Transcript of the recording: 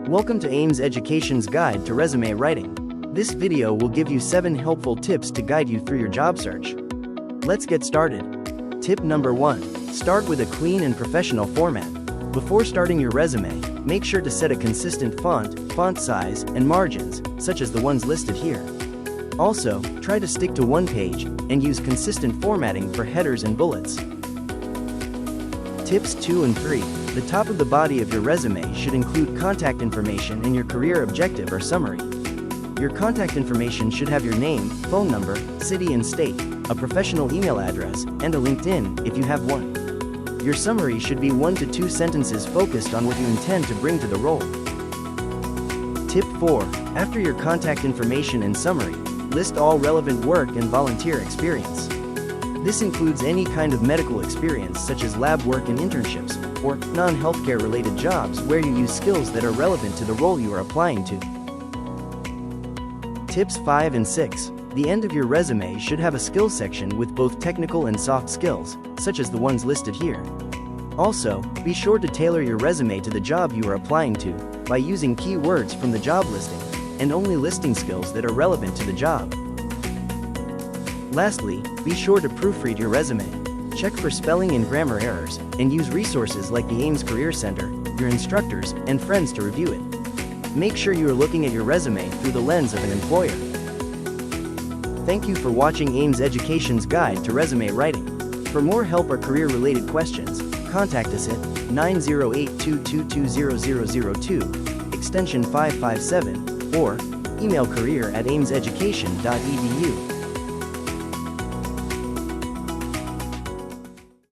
Welcome to Ames Education's Guide to Resume Writing. This video will give you 7 helpful tips to guide you through your job search. Let's get started. Tip number 1. Start with a clean and professional format. Before starting your resume, make sure to set a consistent font size, and margins, such as the ones listed here. Also, try to stick to one page, and use consistent formatting for headers and bullets. Tips 2 and 3. The top of the body of your resume should include contact information and your career objective or summary. Your contact information should have your name, phone number, city and state, a professional email address, and a LinkedIn, if you have one. Your summary should be 1 to 2 sentences focused on what you intend to bring to the role. Tip 4. After your contact information and summary, list all relevant work and volunteer experience. This includes any kind of medical experience such as lab work and internships, or non-healthcare related jobs where you use skills that are relevant to the role you are applying to. Tips 5 and 6. The end of your resume should have a skills section with both technical and soft skills, such as the ones listed here. Also, be sure to tailor your resume to the job you are applying to, by using keywords from the job listing, and only listing skills that are relevant to the job. Lastly, be sure to proofread your resume. Check for spelling and grammar errors, and use resources like the Ames Career Center, your instructors, and friends to review it. Make sure you are looking at your resume through the lens of an employer. Thank you for watching Ames Education's Guide to Resume Writing. For more help or career-related questions, contact us at 908-222-0002, extension 557, or email career@ameseducation.edu.